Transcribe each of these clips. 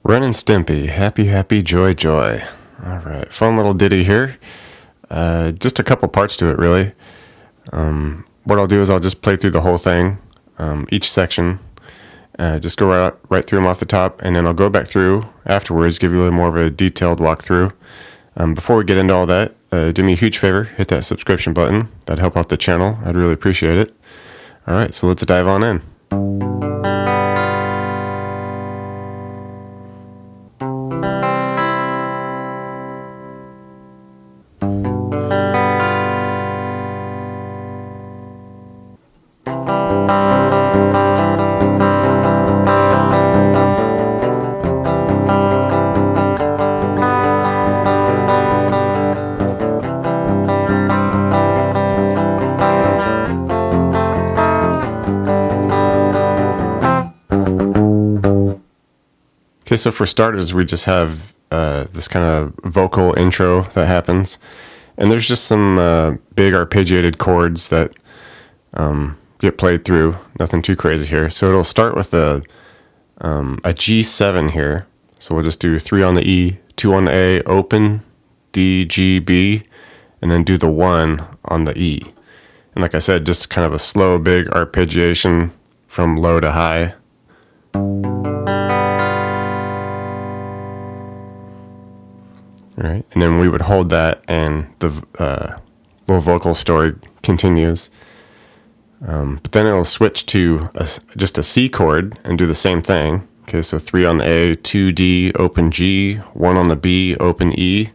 Ren and Stimpy, happy, happy, joy, joy. All right, fun little ditty here. Just a couple parts to it, really. What I'll do is I'll just play through the whole thing, each section. Just go right through them off the top, and then I'll go back through afterwards, give you a little more of a detailed walkthrough. Before we get into all that, do me a huge favor, hit that subscription button. That'd help out the channel. I'd really appreciate it. All right, so let's dive on in. Okay, so for starters, we just have this kind of vocal intro that happens, and there's just some big arpeggiated chords that get played through. Nothing too crazy here. So it'll start with a G7 here. So we'll just do 3 on the E, 2 on the A, open, D, G, B, and then do the 1 on the E. And like I said, just kind of a slow, big arpeggiation from low to high. Right, and then we would hold that, and the little vocal story continues. But then it'll switch to just a C chord and do the same thing. Okay, so 3 on the A, 2 D, open G, 1 on the B, open E.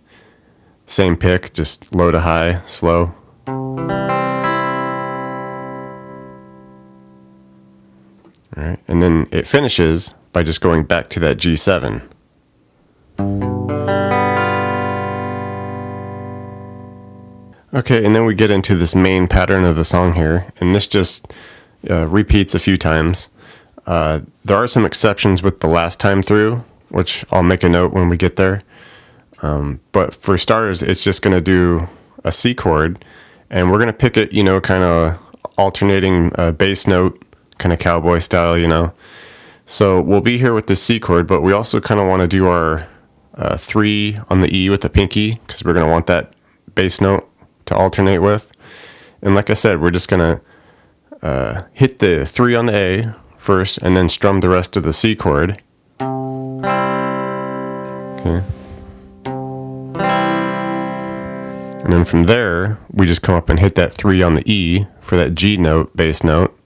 Same pick, just low to high, slow. All right, and then it finishes by just going back to that G7. Okay, and then we get into this main pattern of the song here, and this just repeats a few times. There are some exceptions with the last time through, which I'll make a note when we get there. But for starters, it's just going to do a C chord, and we're going to pick it, kind of alternating bass note, kind of cowboy style, So we'll be here with the C chord, but we also kind of want to do our 3 on the E with the pinky, because we're going to want that bass note to alternate with. And like I said, we're just gonna hit the 3 on the A first and then strum the rest of the C chord. Okay. And then from there, we just come up and hit that 3 on the E for that G note, bass note.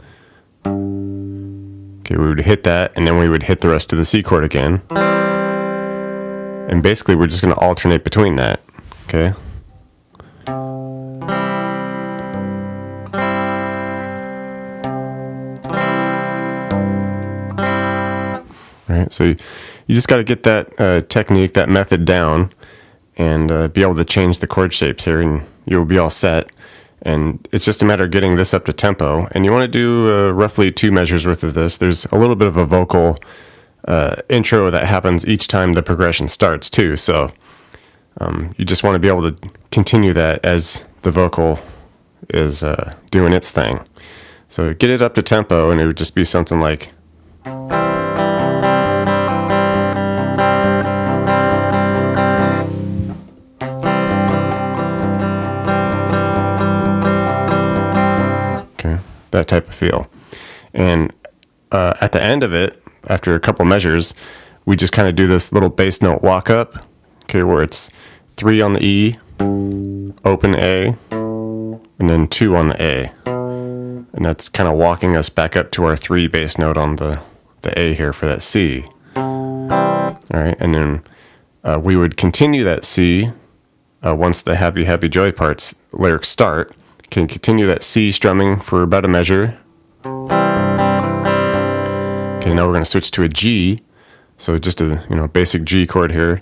Okay, we would hit that, and then we would hit the rest of the C chord again. And basically, we're just gonna alternate between that. Okay. Right, so you just got to get that technique, that method down, and be able to change the chord shapes here, and you'll be all set. And it's just a matter of getting this up to tempo. And you want to do roughly 2 measures worth of this. There's a little bit of a vocal intro that happens each time the progression starts too. So you just want to be able to continue that as the vocal is doing its thing. So get it up to tempo, and it would just be something like. That type of feel. And at the end of it, after a couple measures, we just kind of do this little bass note walk up, okay, where it's 3 on the E, open A, and then 2 on the A. And that's kind of walking us back up to our 3 bass note on the A here for that C. All right, and then we would continue that C once the happy, happy, joy parts lyrics start. Can continue that C strumming for about a measure. Okay, now we're going to switch to a G. So just a basic G chord here.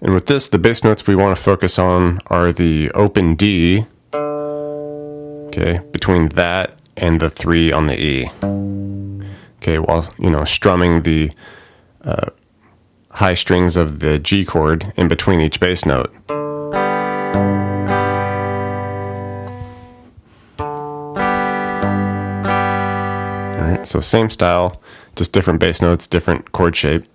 And with this, the bass notes we want to focus on are the open D. Okay, between that and the 3 on the E. Okay, while strumming the high strings of the G chord in between each bass note. So same style, just different bass notes, different chord shape.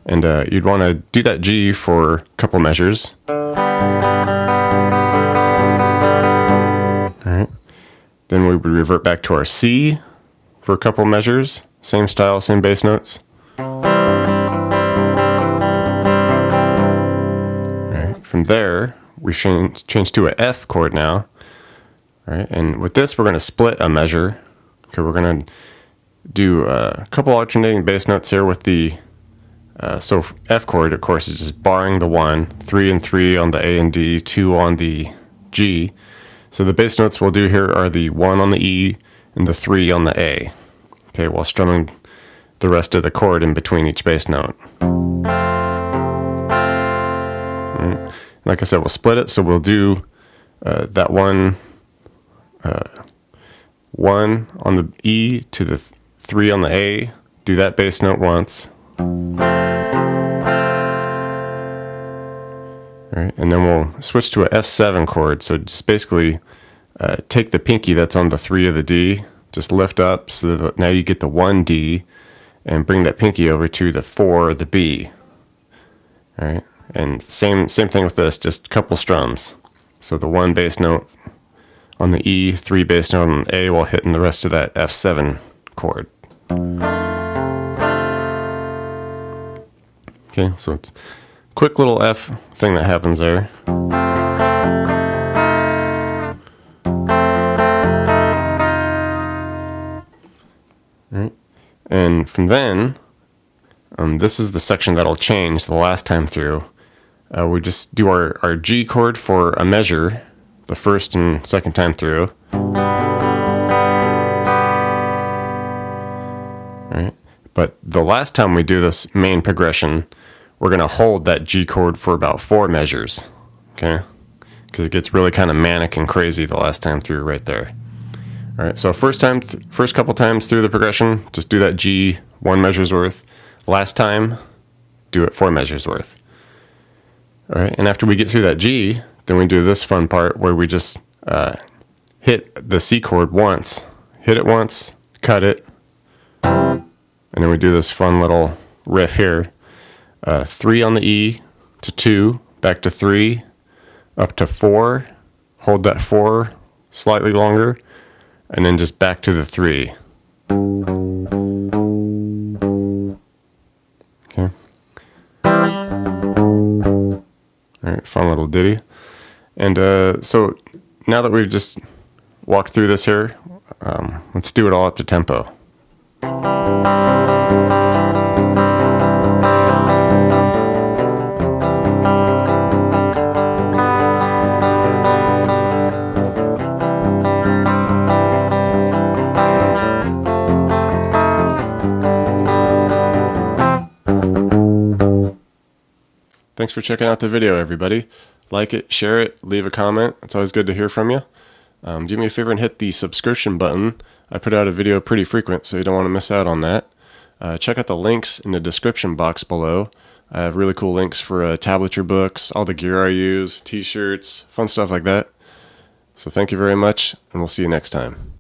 And you'd want to do that G for a couple measures. Alright. Then we would revert back to our C for a couple measures. Same style, same bass notes. Alright. From there, we change to an F chord now. Alright. And with this, we're going to split a measure. Okay, we're going to do a couple alternating bass notes here with the so F chord, of course, is just barring the 1, 3 and 3 on the A and D, 2 on the G. So the bass notes we'll do here are the 1 on the E and the 3 on the A. Okay, while strumming the rest of the chord in between each bass note. Right. Like I said, we'll split it, so we'll do that 1 on the E to the 3 on the A, do that bass note once. Alright, and then we'll switch to a F7 chord. So just basically take the pinky that's on the 3 of the D, just lift up so that now you get the 1 D, and bring that pinky over to the 4 of the B. Alright, and same thing with this, just a couple strums. So the 1 bass note on the E, 3 bass note on the A while hitting the rest of that F7 chord. Okay, so it's a quick little F thing that happens there. Right. And from then, this is the section that'll change the last time through. We just do our G chord for a measure, the first and second time through. Right. But the last time we do this main progression, we're going to hold that G chord for about 4 measures, okay? Because it gets really kind of manic and crazy the last time through right there. All right, so first couple times through the progression, just do that G 1 measure's worth. Last time, do it 4 measures worth. All right, and after we get through that G, then we do this fun part where we just hit the C chord once. Hit it once, cut it, and then we do this fun little riff here. 3 on the E to 2, back to 3, up to 4, hold that 4 slightly longer, and then just back to the 3. Okay. Alright, fun little ditty. And so now that we've just walked through this here, let's do it all up to tempo. Thanks for checking out the video, everybody. Like it, share it, leave a comment. It's always good to hear from you. Do me a favor and hit the subscription button. I put out a video pretty frequent, so you don't want to miss out on that. Check out the links in the description box below. I have really cool links for tablature books, all the gear I use, t-shirts, fun stuff like that. So thank you very much, and we'll see you next time.